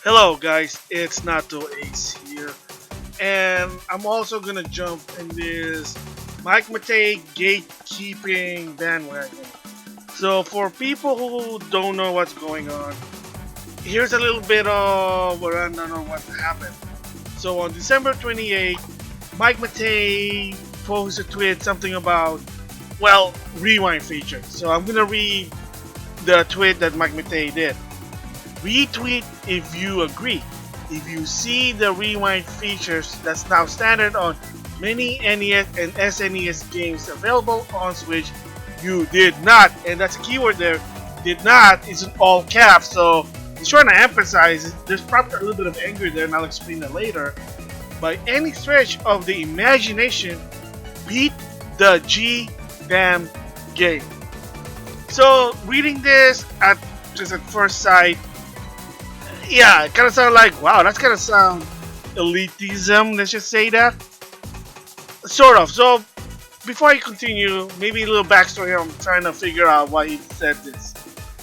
Hello guys, it's NautoAce here, and I'm also gonna jump in this Matei Gate Keeping bandwagon. So for people who don't know what's going on, here's a little bit of a rundown on what happened. So on December 28th, Mike Matei posted a tweet something about, rewind feature. So I'm gonna read the tweet that Mike Matei did. Retweet if you agree. If you see the rewind features that's now standard on many NES and SNES games available on Switch, you did not. And that's a keyword there. Did not is in all caps. So he's trying to emphasize there's probably a little bit of anger there, and I'll explain that later. By any stretch of the imagination, beat the G damn game. So reading this at first sight, yeah, it kind of sounds like, wow, that's kind of sound elitism, let's just say that. Sort of. So, before I continue, maybe a little backstory. I'm trying to figure out why he said this.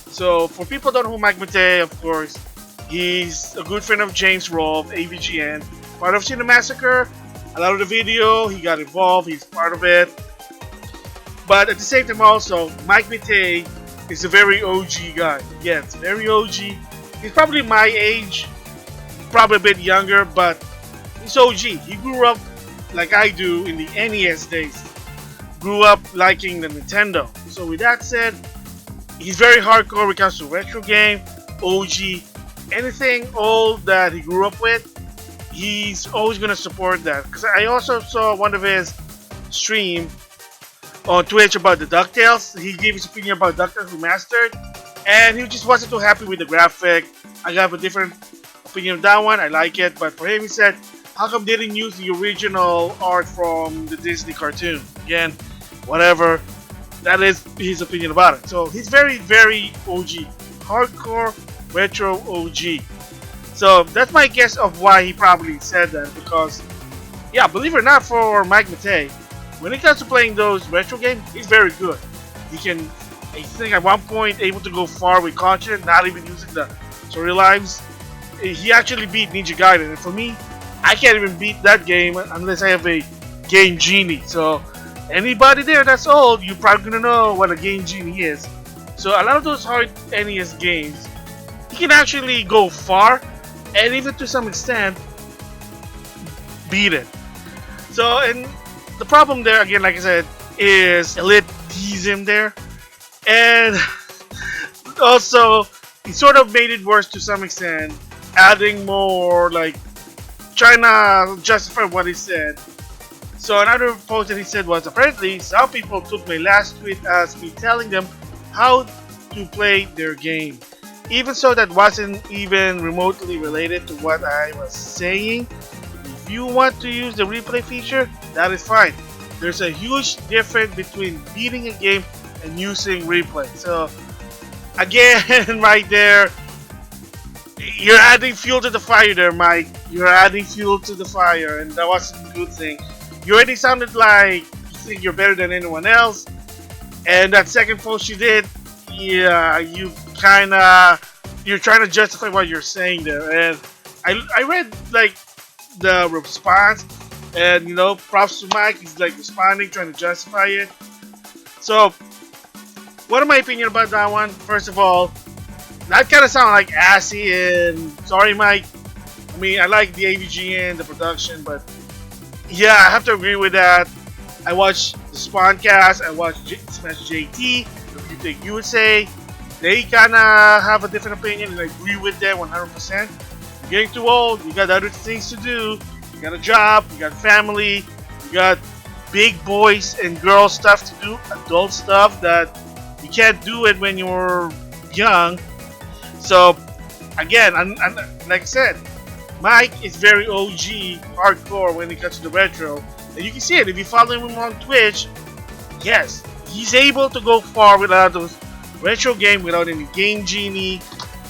So, for people who don't know who Mike Matei, of course, he's a good friend of James Rowe of AVGN, part of Cinemassacre. A lot of the video, he got involved, he's part of it. But at the same time also, Mike Matei is a very OG guy. Yes, very OG. He's probably my age, probably a bit younger, but he's OG. He grew up like I do in the NES days. Grew up liking the Nintendo. So with that said, he's very hardcore when it comes to retro game, OG, anything old that he grew up with, he's always going to support that. Because I also saw one of his stream on Twitch about the DuckTales. He gave his opinion about DuckTales Remastered, and he just wasn't too happy with the graphic. I got a different opinion of that one. I like it, but for him, he said, how come they didn't use the original art from the Disney cartoon? Again, whatever. That is his opinion about it. So he's very, very OG. Hardcore, retro OG. So that's my guess of why he probably said that, because, yeah, believe it or not, for Mike Matei, when it comes to playing those retro games, he's very good. He can, I think at one point, able to go far with Contra, not even using the story lives. He actually beat Ninja Gaiden, and for me, I can't even beat that game unless I have a Game Genie. So anybody there that's old, you're probably gonna know what a Game Genie is. So a lot of those hard NES games, he can actually go far, and even to some extent, beat it. So, and the problem there, again, like I said, is elitism there. And also, he sort of made it worse to some extent, adding more, like, trying to justify what he said. So another post that he said was, apparently, some people took my last tweet as me telling them how to play their game. Even so, that wasn't even remotely related to what I was saying. If you want to use the replay feature, that is fine. There's a huge difference between beating a game and using replay. So, again, right there, you're adding fuel to the fire there, Mike. You're adding fuel to the fire, and that wasn't a good thing. You already sounded like you think you're better than anyone else, and that second post you did, yeah, you're trying to justify what you're saying there. And I read like the response, and props to Mike. He's like responding, trying to justify it. So, what are my opinion about that one? First of all, that kind of sounded like assy, and sorry, Mike. I mean, I like the AVGN, the production, but yeah, I have to agree with that. I watched the Spawncast, I watched Smash JT, Review Take USA. They kind of have a different opinion, and I agree with them 100%. You're getting too old, you got other things to do. You got a job, you got family, you got big boys and girls stuff to do, adult stuff that you can't do it when you're young. So, again, like I said, Mike is very OG, hardcore when it comes to the retro. And you can see it, if you follow him on Twitch, yes, he's able to go far without those retro game, without any Game Genie,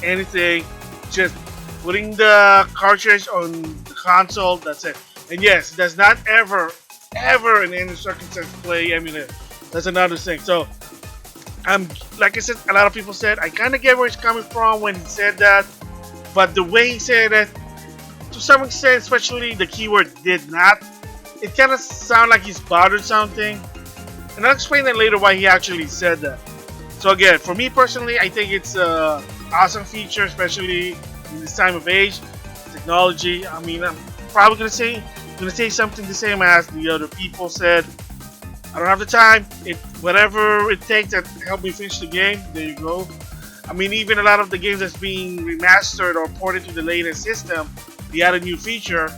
anything. Just putting the cartridge on the console, that's it. And yes, does not ever in any circumstance play emulator. That's another thing. So, like I said, a lot of people said, I kind of get where he's coming from when he said that. But the way he said it, to some extent, especially the keyword "did not," it kind of sounds like he's bothered something. And I'll explain that later why he actually said that. So again, for me personally, I think it's a awesome feature, especially in this time of age, technology. I mean, I'm probably gonna say something the same as the other people said. I don't have the time. Whatever it takes to help me finish the game. There you go. I mean, even a lot of the games that's being remastered or ported to the latest system, they added a new feature.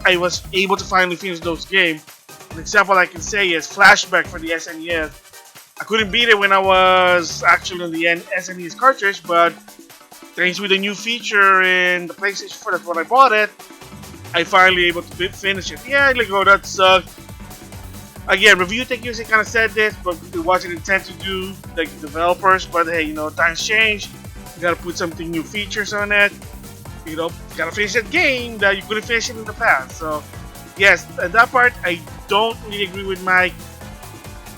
I was able to finally finish those games. An example I can say is Flashback for the SNES. I couldn't beat it when I was actually on the SNES cartridge, but thanks to the new feature in the PlayStation 4, that's when I bought it, I finally able to finish it. Yeah, like, oh, that sucked. Again, Review Tech USA kind of said this, but it wasn't intended to do, like the developers. But hey, times change. You gotta put something new features on it. You gotta finish that game that you couldn't finish it in the past. So, yes, at that part, I don't really agree with Mike.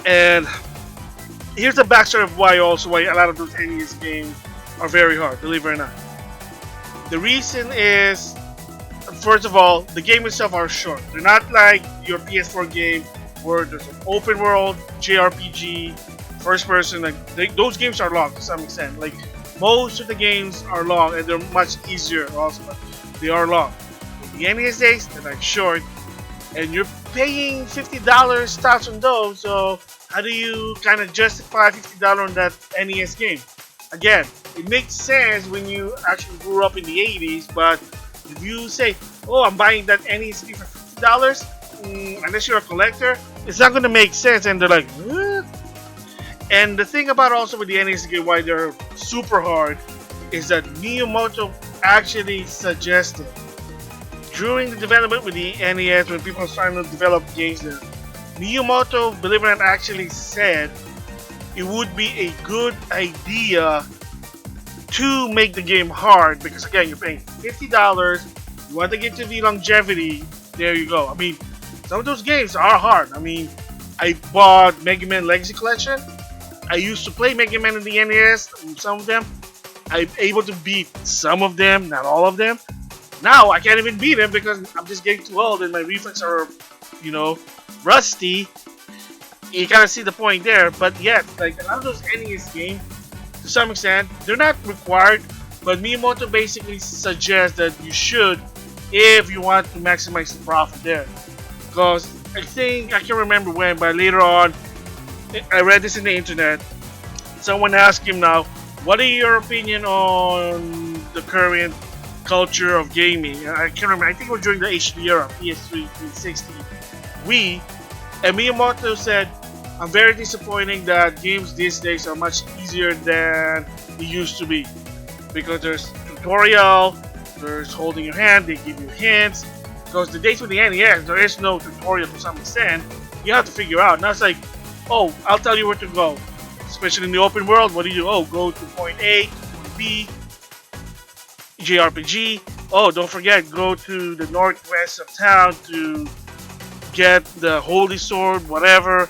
And here's the backstory of why a lot of those NES games are very hard, believe it or not. The reason is, first of all, the game itself are short. They're not like your PS4 game where there's an open world, JRPG, first person. Those games are long to some extent. Like, most of the games are long and they're much easier also, but they are long. In the NES days, they're like short, and you're paying $50 tops on those, so how do you kind of justify $50 on that NES game? Again, it makes sense when you actually grew up in the 80s, but if you say, oh, I'm buying that NES game for $50, unless you're a collector, it's not going to make sense. And they're like, what? And the thing about also with the NES game, why they're super hard, is that Miyamoto actually suggested during the development with the NES, when people were trying to develop games there, Miyamoto, believe it or not, actually said it would be a good idea to make the game hard, because again, you're paying $50, you want the game to be longevity, there you go. I mean, some of those games are hard. I mean, I bought Mega Man Legacy Collection. I used to play Mega Man in the NES, some of them. I'm able to beat some of them, not all of them. Now, I can't even beat them because I'm just getting too old and my reflexes are, rusty. You kind of see the point there. But yeah, like a lot of those NES games, to some extent, they're not required, but Miyamoto basically suggests that you should if you want to maximize the profit there. Because I can't remember when, but later on, I read this in the internet. Someone asked him now, what are your opinion on the current culture of gaming? I can't remember. I think it was during the HD era, PS3, 360, Wii. And Miyamoto said, I'm very disappointed that games these days are much easier than it used to be. Because there's tutorial, there's holding your hand, they give you hints. Because the days with the NES, there is no tutorial to some extent. You have to figure out. Now it's like, oh, I'll tell you where to go. Especially in the open world, what do you do? Oh, go to point A, point B, JRPG. Oh, don't forget, go to the northwest of town to get the holy sword, whatever.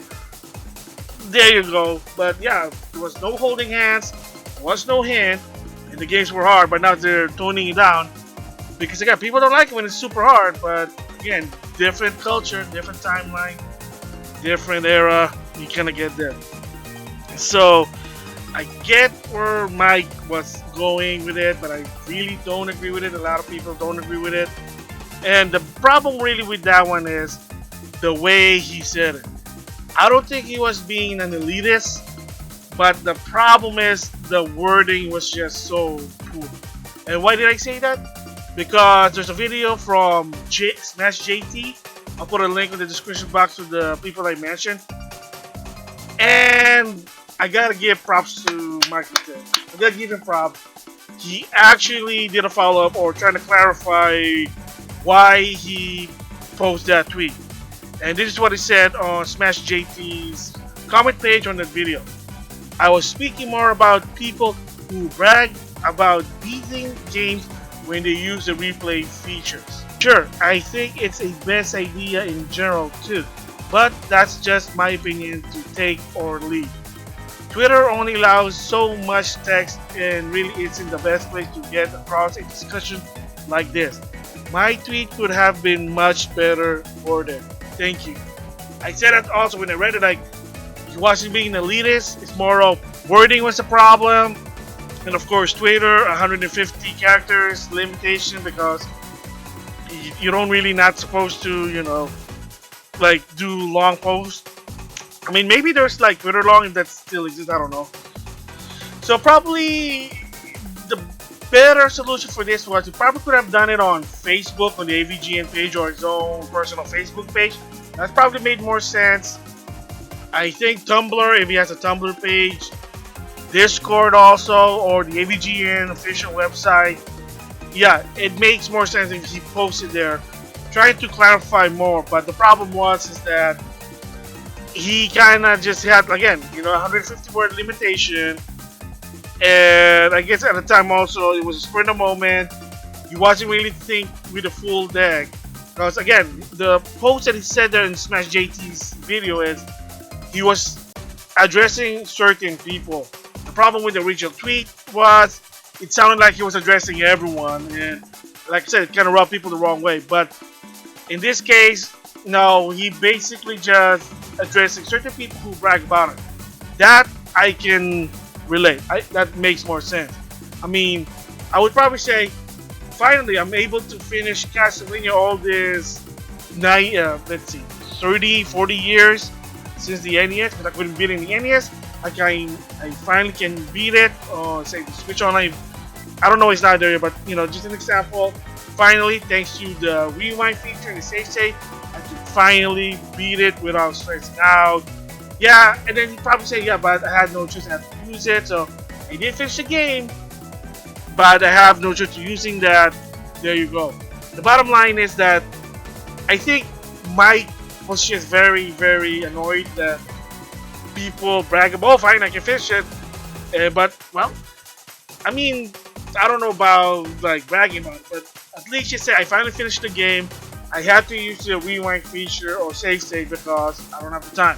There you go. But yeah, there was no holding hands, there was no hint, and the games were hard, but now they're toning it down. Because again, people don't like it when it's super hard, but again, different culture, different timeline, different era, you kind of get there. So, I get where Mike was going with it, but I really don't agree with it. A lot of people don't agree with it. And the problem really with that one is the way he said it. I don't think he was being an elitist, but the problem is the wording was just so poor. And why did I say that? Because there's a video from Smash JT. I'll put a link in the description box to the people I mentioned. And I gotta give props to Mike Matei. I gotta give him props. He actually did a follow-up or trying to clarify why he posted that tweet. And this is what he said on Smash JT's comment page on that video. I was speaking more about people who brag about beating games when they use the replay features. Sure, I think it's a best idea in general too, but that's just my opinion to take or leave. Twitter only allows so much text and really isn't the best place to get across a discussion like this. My tweet could have been much better worded. Thank you. I said that also when I read it, like, he wasn't being an elitist. It's more of wording was a problem. And of course, Twitter, 150 characters limitation because you don't really not supposed to, like do long posts. I mean, maybe there's like Twitter long that still exists. I don't know. So probably the better solution for this was he probably could have done it on Facebook on the AVGN page or his own personal Facebook page. That's probably made more sense. I think Tumblr, if he has a Tumblr page, Discord also, or the AVGN official website. Yeah, it makes more sense if he posted there, trying to clarify more. But the problem is that he kind of just had, again, 150 word limitation. And I guess at the time also, it was a spur of the moment. He wasn't really think with the full deck. Because again, the post that he said there in Smash JT's video is he was addressing certain people. The problem with the original tweet was it sounded like he was addressing everyone. And like I said, it kind of rubbed people the wrong way. But in this case, no, he basically just addressing certain people who brag about it. That I can relate. That makes more sense. I mean, I would probably say, finally, I'm able to finish Castlevania all this, 30, 40 years since the NES. Because I couldn't beat it in the NES. I finally can beat it. Say the Switch Online. I don't know it's not there, but just an example. Finally, thanks to the rewind feature and the save state, I can finally beat it without stressing out. Yeah, and then you probably say, yeah, but I had no choice. I had to use it, so I did finish the game, but I have no choice to using that. There you go. The bottom line is that I think Mike was just very, very annoyed that people brag about, oh, fine, I can finish it. But, well, I mean, I don't know about like bragging about it, but at least you say I finally finished the game. I had to use the rewind feature or save state because I don't have the time.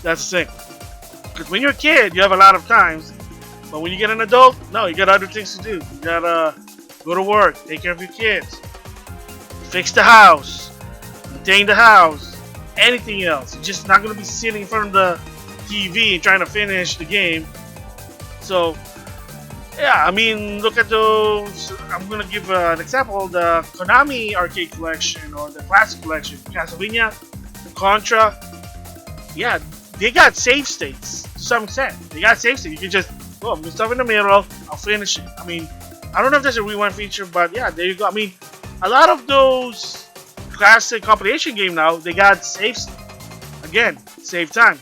That's the thing. Because when you're a kid, you have a lot of times. But when you get an adult, no, you got other things to do. You gotta go to work, take care of your kids, fix the house, maintain the house, anything else. You're just not gonna be sitting in front of the TV and trying to finish the game. So, yeah, I mean, look at those. I'm gonna give an example: the Konami Arcade Collection or the Classic Collection, Castlevania, Contra. Yeah, they got save states to some extent. They got save states. You can just I'm gonna stop in the middle. I'll finish it. I mean, I don't know if there's a rewind feature, but yeah, there you go. I mean, a lot of those classic compilation game now they got save state. Again, save time.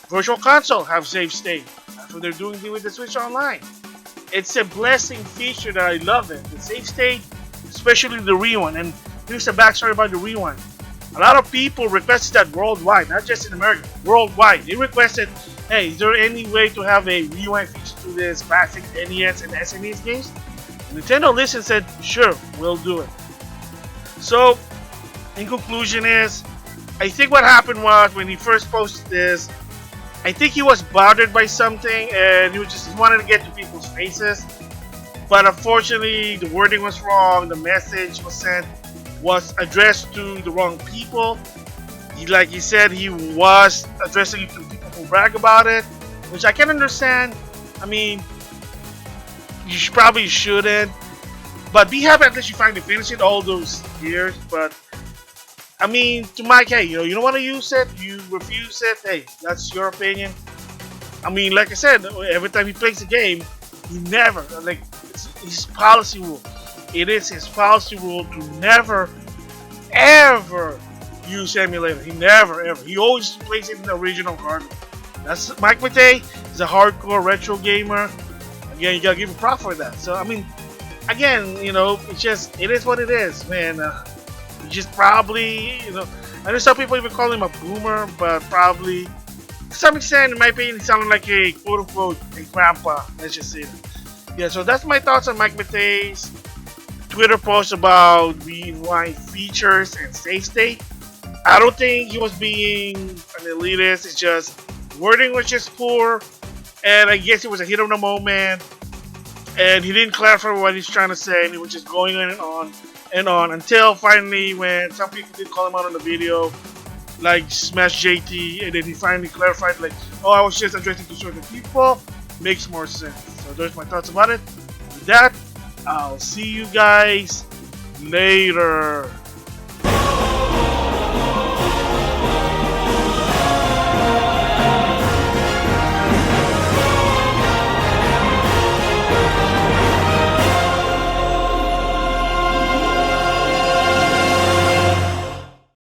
Virtual Console have save state. That's what they're doing with the Switch Online. It's a blessing feature that I love it. The save state, especially the rewind. And here's the backstory about the rewind. A lot of people requested that worldwide, not just in America, worldwide. They requested, hey, is there any way to have a rewind feature to this classic NES and SNES games? And Nintendo listened and said, sure, we'll do it. So, in conclusion is, I think what happened was when he first posted this, I think he was bothered by something and he wanted to get to people's faces. But unfortunately, the wording was wrong, the message was addressed to the wrong people. Like he said, he was addressing it to people who brag about it, which I can understand. I mean, you probably shouldn't, but be happy at least you finally finished it all those years. But I mean, to Mike, hey, you don't want to use it, you refuse it, hey, that's your opinion. I mean, like I said, every time he plays the game, he never, it's his policy rule. It is his policy rule to never, ever use emulator. He never, ever. He always plays it in the original hardware. That's Mike Matei. He's a hardcore retro gamer. Again, you gotta give him props for that. So, I mean, again, it is what it is, man. Just probably, I know some people even call him a boomer, but probably, to some extent, in my opinion, he sounded like a quote-unquote a grandpa. Let's just say that. Yeah, so that's my thoughts on Mike Matei's Twitter post about rewind features and save state. I don't think he was being an elitist. It's just wording was just poor. and I guess it was a hit of the moment, and he didn't clarify what he's trying to say, and he was just going on and on until finally when some people did call him out on the video, like Smash JT, and then he finally clarified like, oh, I was just addressing to certain people. Makes more sense. So there's my thoughts about it. With that, I'll see you guys later.